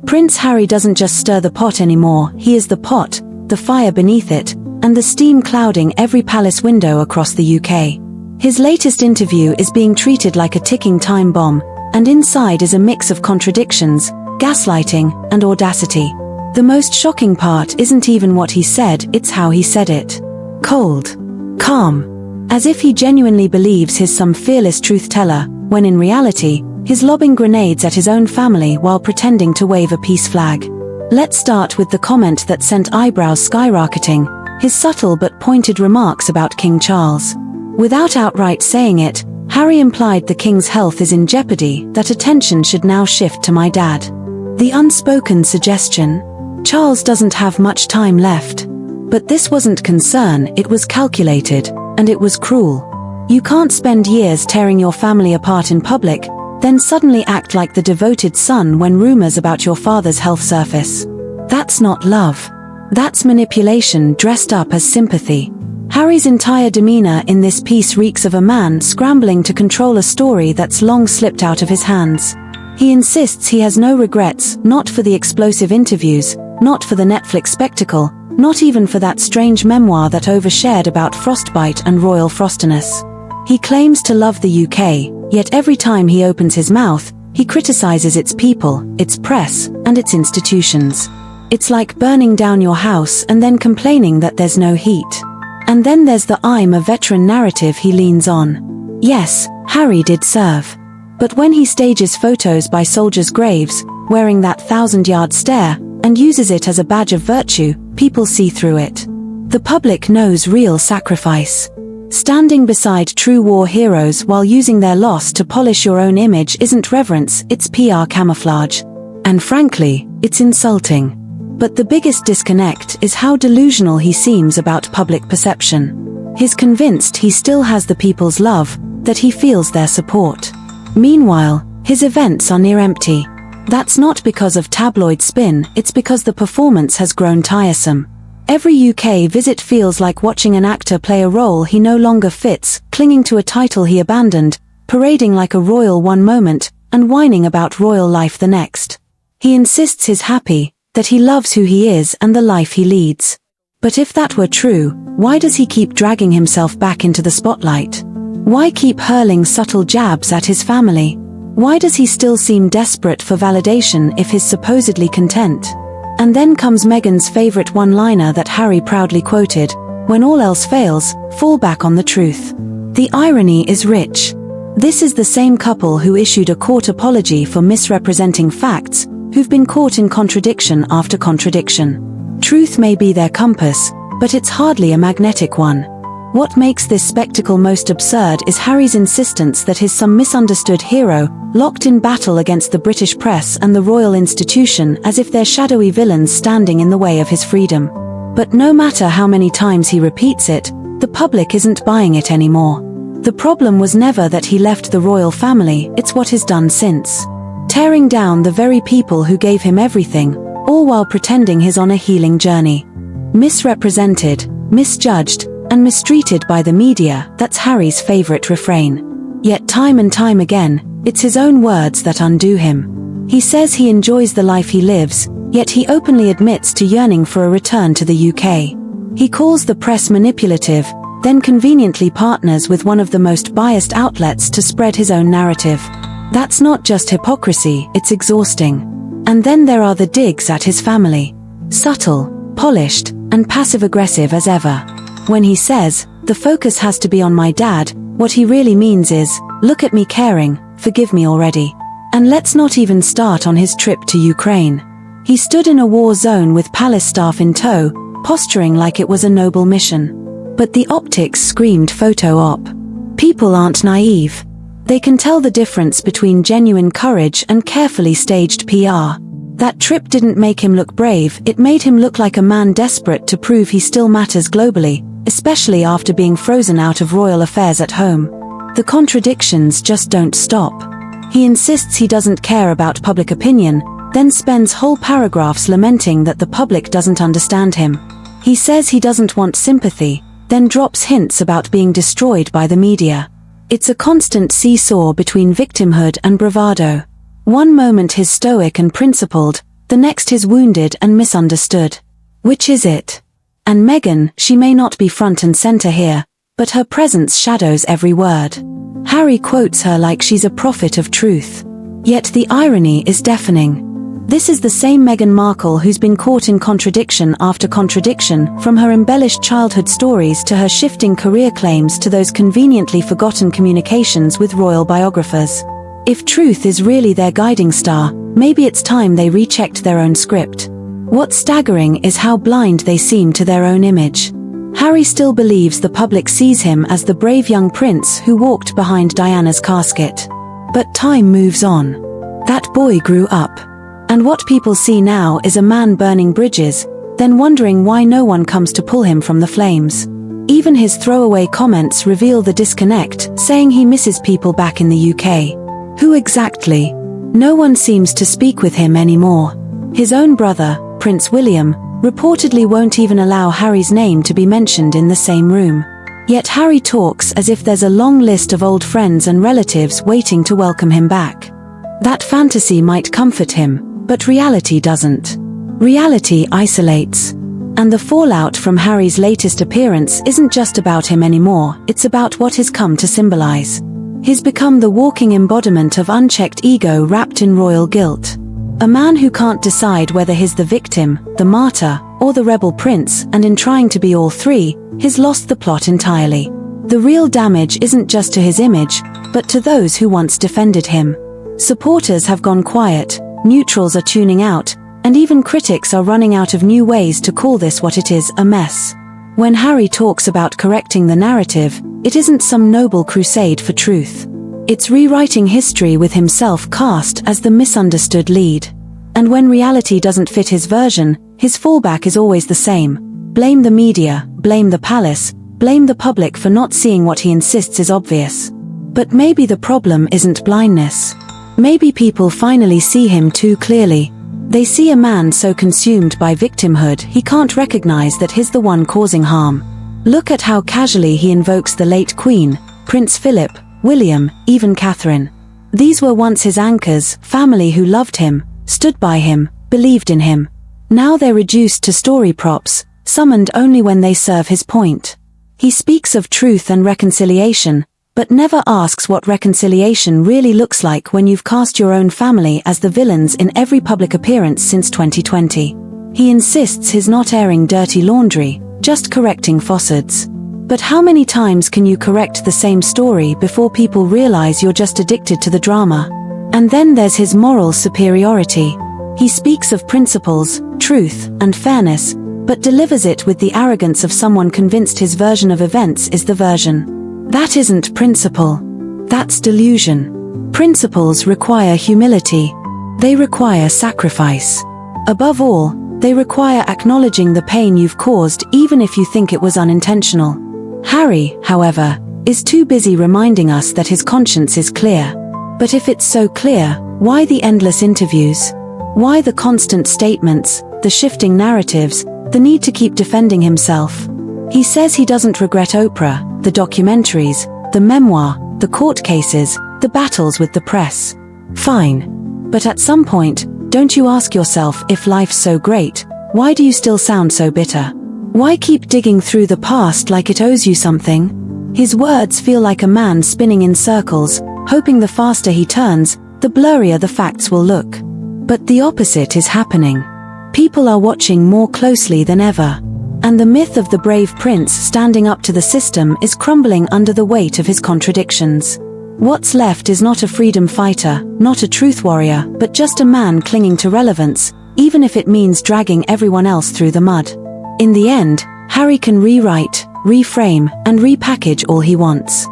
Prince Harry doesn't just stir the pot anymore, he is the pot, the fire beneath it, and the steam clouding every palace window across the UK. His latest interview is being treated like a ticking time bomb, and inside is a mix of contradictions, gaslighting, and audacity. The most shocking part isn't even what he said, it's how he said it. Cold. Calm. As if he genuinely believes he's some fearless truth-teller, when in reality, he's lobbing grenades at his own family while pretending to wave a peace flag. Let's start with the comment that sent eyebrows skyrocketing, his subtle but pointed remarks about King Charles. Without outright saying it, Harry implied the king's health is in jeopardy, that attention should now shift to my dad. The unspoken suggestion: Charles doesn't have much time left. But this wasn't concern, it was calculated, and it was cruel. You can't spend years tearing your family apart in public, then suddenly act like the devoted son when rumors about your father's health surface. That's not love. That's manipulation dressed up as sympathy. Harry's entire demeanor in this piece reeks of a man scrambling to control a story that's long slipped out of his hands. He insists he has no regrets, not for the explosive interviews, not for the Netflix spectacle, not even for that strange memoir that overshared about frostbite and royal frostiness. He claims to love the UK, yet every time he opens his mouth, he criticizes its people, its press, and its institutions. It's like burning down your house and then complaining that there's no heat. And then there's the "I'm a veteran" narrative he leans on. Yes, Harry did serve. But when he stages photos by soldiers' graves, wearing that 1,000-yard stare, and uses it as a badge of virtue, people see through it. The public knows real sacrifice. Standing beside true war heroes while using their loss to polish your own image isn't reverence, it's PR camouflage. And frankly, it's insulting. But the biggest disconnect is how delusional he seems about public perception. He's convinced he still has the people's love, that he feels their support. Meanwhile, his events are near empty. That's not because of tabloid spin, it's because the performance has grown tiresome. Every UK visit feels like watching an actor play a role he no longer fits, clinging to a title he abandoned, parading like a royal one moment, and whining about royal life the next. He insists he's happy, that he loves who he is and the life he leads. But if that were true, why does he keep dragging himself back into the spotlight? Why keep hurling subtle jabs at his family? Why does he still seem desperate for validation if he's supposedly content? And then comes Meghan's favorite one-liner that Harry proudly quoted: "When all else fails, fall back on the truth." The irony is rich. This is the same couple who issued a court apology for misrepresenting facts, who've been caught in contradiction after contradiction. Truth may be their compass, but it's hardly a magnetic one. What makes this spectacle most absurd is Harry's insistence that he's some misunderstood hero, locked in battle against the British press and the royal institution, as if they're shadowy villains standing in the way of his freedom. But no matter how many times he repeats it, the public isn't buying it anymore. The problem was never that he left the royal family, it's what he's done since. Tearing down the very people who gave him everything, all while pretending he's on a healing journey. Misrepresented, misjudged, and mistreated by the media, that's Harry's favorite refrain. Yet time and time again, it's his own words that undo him. He says he enjoys the life he lives, yet he openly admits to yearning for a return to the UK. He calls the press manipulative, then conveniently partners with one of the most biased outlets to spread his own narrative. That's not just hypocrisy, it's exhausting. And then there are the digs at his family. Subtle, polished, and passive-aggressive as ever. When he says, "The focus has to be on my dad," what he really means is, "Look at me caring, forgive me already." And let's not even start on his trip to Ukraine. He stood in a war zone with palace staff in tow, posturing like it was a noble mission. But the optics screamed photo op. People aren't naive. They can tell the difference between genuine courage and carefully staged PR. That trip didn't make him look brave, it made him look like a man desperate to prove he still matters globally, especially after being frozen out of royal affairs at home. The contradictions just don't stop. He insists he doesn't care about public opinion, then spends whole paragraphs lamenting that the public doesn't understand him. He says he doesn't want sympathy, then drops hints about being destroyed by the media. It's a constant seesaw between victimhood and bravado. One moment he's stoic and principled, The next is wounded and misunderstood. Which is it? And Meghan, she may not be front and center here, but her presence shadows every word. Harry quotes her like she's a prophet of truth. Yet the irony is deafening. This is the same Meghan Markle who's been caught in contradiction after contradiction, from her embellished childhood stories to her shifting career claims to those conveniently forgotten communications with royal biographers. If truth is really their guiding star, maybe it's time they rechecked their own script. What's staggering is how blind they seem to their own image. Harry still believes the public sees him as the brave young prince who walked behind Diana's casket. But time moves on. That boy grew up. And what people see now is a man burning bridges, then wondering why no one comes to pull him from the flames. Even his throwaway comments reveal the disconnect, saying he misses people back in the UK. Who exactly? No one seems to speak with him anymore. His own brother, Prince William, reportedly won't even allow Harry's name to be mentioned in the same room. Yet Harry talks as if there's a long list of old friends and relatives waiting to welcome him back. That fantasy might comfort him, but reality doesn't. Reality isolates. And the fallout from Harry's latest appearance isn't just about him anymore, it's about what he's come to symbolize. He's become the walking embodiment of unchecked ego wrapped in royal guilt. A man who can't decide whether he's the victim, the martyr, or the rebel prince, and in trying to be all three, he's lost the plot entirely. The real damage isn't just to his image, but to those who once defended him. Supporters have gone quiet, neutrals are tuning out, and even critics are running out of new ways to call this what it is, a mess. When Harry talks about correcting the narrative, it isn't some noble crusade for truth. It's rewriting history with himself cast as the misunderstood lead. And when reality doesn't fit his version, his fallback is always the same. Blame the media, blame the palace, blame the public for not seeing what he insists is obvious. But maybe the problem isn't blindness. Maybe people finally see him too clearly. They see a man so consumed by victimhood he can't recognize that he's the one causing harm. Look at how casually he invokes the late Queen, Prince Philip, William, even Catherine. These were once his anchors, family who loved him, stood by him, believed in him. Now they're reduced to story props, summoned only when they serve his point. He speaks of truth and reconciliation, but never asks what reconciliation really looks like when you've cast your own family as the villains in every public appearance since 2020. He insists he's not airing dirty laundry, just correcting falsehoods. But how many times can you correct the same story before people realize you're just addicted to the drama? And then there's his moral superiority. He speaks of principles, truth, and fairness, but delivers it with the arrogance of someone convinced his version of events is the version. That isn't principle. That's delusion. Principles require humility. They require sacrifice. Above all, they require acknowledging the pain you've caused even if you think it was unintentional. Harry, however, is too busy reminding us that his conscience is clear. But if it's so clear, why the endless interviews? Why the constant statements, the shifting narratives, the need to keep defending himself? He says he doesn't regret Oprah, the documentaries, the memoir, the court cases, the battles with the press. Fine. But at some point, don't you ask yourself, if life's so great, why do you still sound so bitter? Why keep digging through the past like it owes you something? His words feel like a man spinning in circles, hoping the faster he turns, the blurrier the facts will look. But the opposite is happening. People are watching more closely than ever. And the myth of the brave prince standing up to the system is crumbling under the weight of his contradictions. What's left is not a freedom fighter, not a truth warrior, but just a man clinging to relevance, even if it means dragging everyone else through the mud. In the end, Harry can rewrite, reframe, and repackage all he wants.